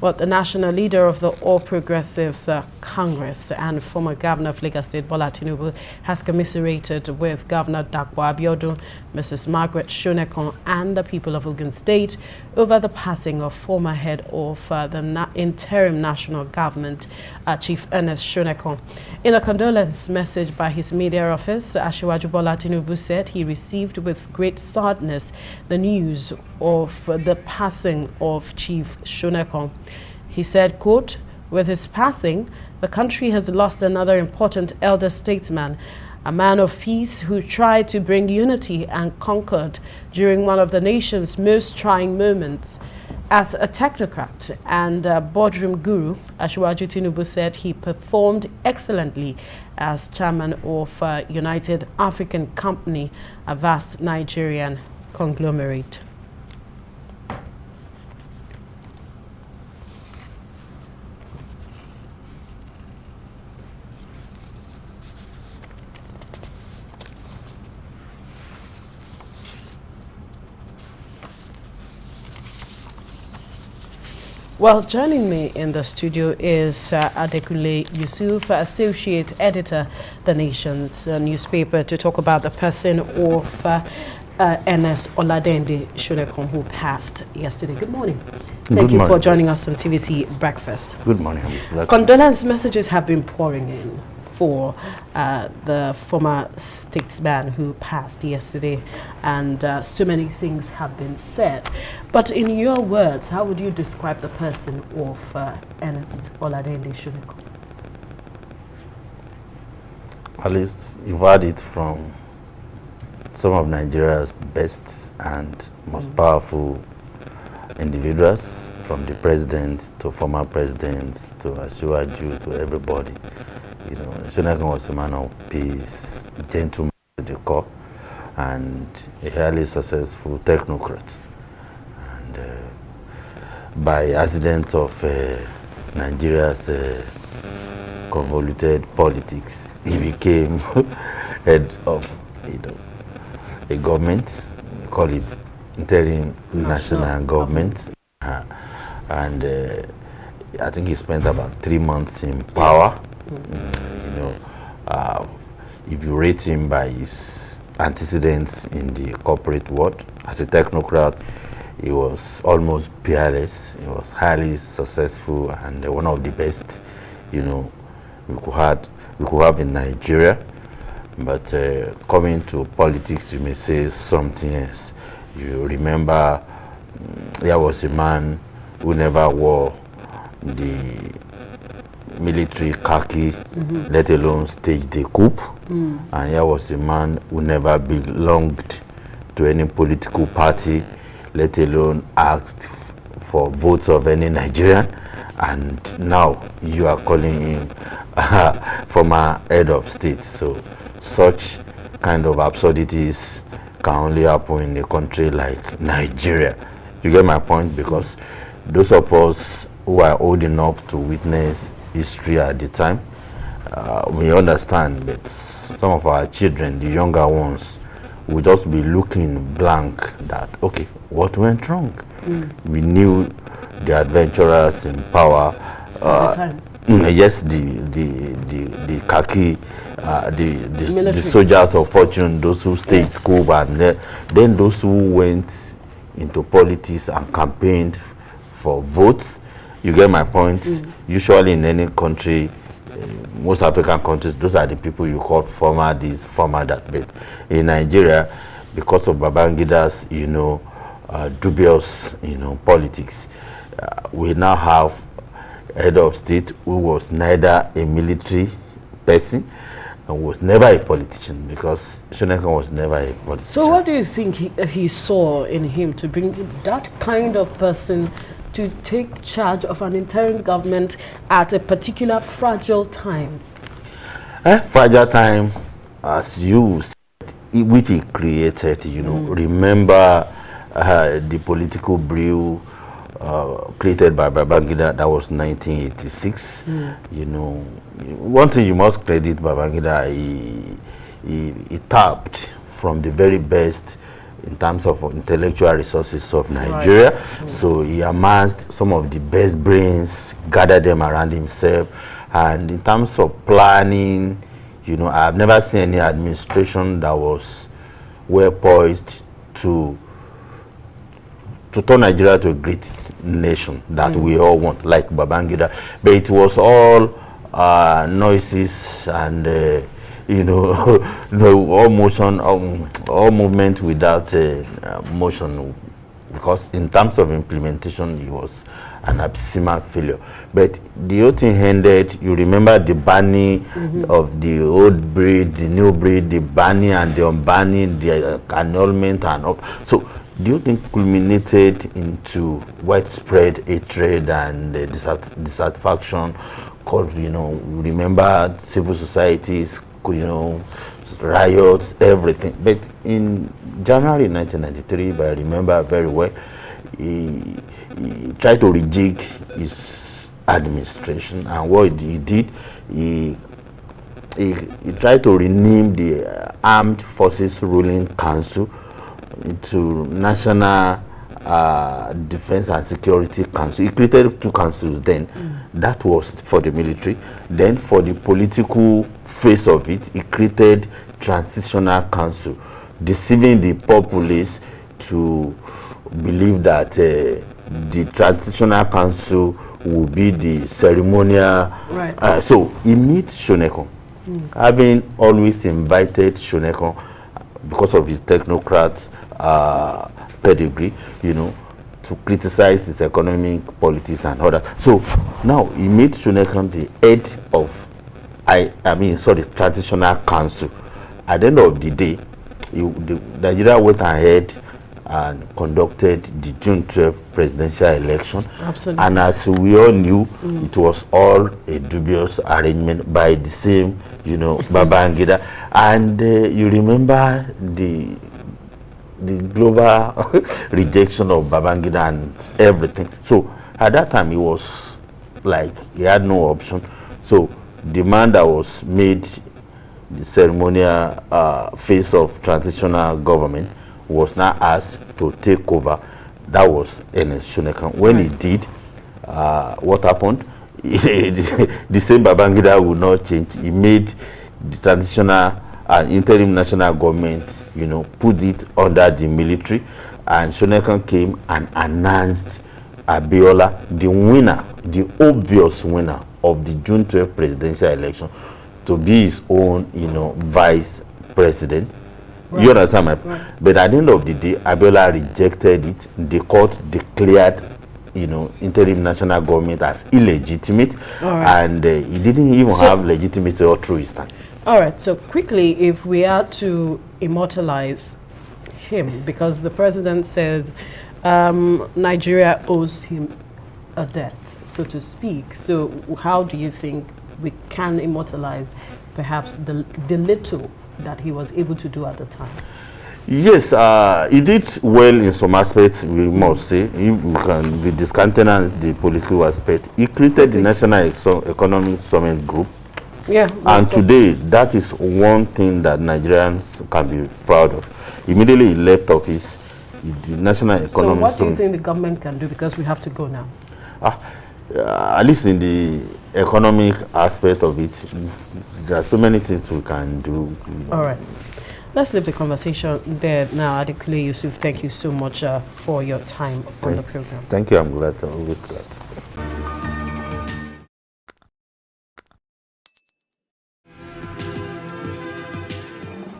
Well, the national leader of the All Progressives Congress and former governor of Lagos State, Bola Tinubu, has commiserated with Governor Dapo Abiodun, Mrs. Magret Shonekan, and the people of Ogun State over the passing of former head of the Interim National Government, Chief Ernest Shonekan. In a condolence message by his media office, Asiwaju Bola Tinubu said he received with great sadness the news of the passing of Chief Shonekan. He said, quote, "With his passing, the country has lost another important elder statesman, a man of peace who tried to bring unity and concord during one of the nation's most trying moments. As a technocrat and boardroom guru, Asiwaju Tinubu said he performed excellently as chairman of United African Company, a vast Nigerian conglomerate." Well, joining me in the studio is Adekunle Yusuf, Associate Editor, The Nation's newspaper, to talk about the person of Ernest Shonekan, who passed yesterday. Good morning. Thank you for joining us on TVC Breakfast. Good morning. Condolence messages have been pouring in for the former statesman who passed yesterday, and so many things have been said. But in your words, how would you describe the person of Ernest Shonekan? At least you've heard it from some of Nigeria's best and most powerful individuals, from the president to former presidents to Asiwaju to everybody. You know, Shonekan was a man of peace, gentleman to the core, and a highly successful technocrat. And by accident of Nigeria's convoluted politics, he became head of a government. We call it Interim National Government, and I think he spent about 3 months in power. If you rate him by his antecedents in the corporate world, as a technocrat, he was almost peerless. He was highly successful and one of the best, we could have in Nigeria. But coming to politics, you may say something else. You remember, there was a man who never wore the military khaki, let alone stage the coup. And here was a man who never belonged to any political party, let alone asked for votes of any Nigerian. And now you are calling him former head of state. So such kind of absurdities can only happen in a country like Nigeria. You get my point? Because those of us who are old enough to witness history at the time, we understand, but some of our children, the younger ones, will just be looking blank that, okay, what went wrong? We knew the adventurers in power, yes, the khaki, the soldiers of fortune, those who staged coup, and then those who went into politics and campaigned for votes. You get my point? Usually in any country, most African countries, those are the people you call former this, former that. But in Nigeria, because of Babangida's, dubious, politics, we now have head of state who was neither a military person and was never a politician, because Shonekan was never a politician. So what do you think he saw in him to bring that kind of person to take charge of an interim government at a particular fragile time? Fragile time, as you said, which he created, remember the political brew created by Babangida. That was 1986. One thing you must credit Babangida, he tapped from the very best in terms of intellectual resources of Nigeria. Right. So he amassed some of the best brains, gathered them around himself. And in terms of planning, you know, I've never seen any administration that was well poised to turn Nigeria to a great nation that we all want, like Babangida. But it was all noises and you know, all motion, all movement without motion, because in terms of implementation, it was an abysmal failure. But the whole thing ended. You remember the banning of the old breed, the new breed, the banning and the unbanning, the annulment and all. So do you think culminated into widespread hatred and dissatisfaction? Called, you know, remember civil societies, you know, riots, everything. But in January 1993, if I remember very well, he tried to rejig his administration, and what he did, he tried to rename the Armed Forces Ruling Council into National Defense and Security Council. He created two councils then. That was for the military. Then for the political face of it, he created Transitional Council, deceiving the populace to believe that the Transitional Council will be the ceremonial. Right. So he met Shonekan, having always invited Shonekan because of his technocrat pedigree, you know, to criticize his economic politics and others. So now he made Shonekan the head of, Transitional Council. At the end of the day, Nigeria went ahead and conducted the June 12th presidential election. Absolutely. And as we all knew, it was all a dubious arrangement by the same, you know, Babangida. And you remember the global rejection of Babangida and everything. So at that time, he was like, he had no option. So the man that was made the ceremonial face of transitional government was now asked to take over. That was Ernest Shonekan. When he did, what happened? The same Babangida would not change. He made the transitional interim national government, you know, put it under the military, and Shonekan came and announced Abiola the winner, the obvious winner of the June 12th presidential election, to be his own, you know, vice president. Right. You understand my point? Right. But at the end of the day, Abiola rejected it. The court declared, you know, interim national government as illegitimate, and he didn't even have legitimacy all through his time. All right, so quickly, if we are to immortalize him, because the president says Nigeria owes him a debt, so to speak. So how do you think we can immortalize perhaps the little that he was able to do at the time? Yes, he did well in some aspects, we must say. If we can be discountenance the political aspect, he created the National Economic Summit Group. Yeah, and today, that is one thing that Nigerians can be proud of. Immediately he left office, the National Economic Summit. So what do you think the government can do, because we have to go now? At least in the economic aspect of it, there are so many things we can do. All right. Let's leave the conversation there now. Adekunle Yusuf, thank you so much for your time on the program. Thank you. I'm glad. I'm always glad.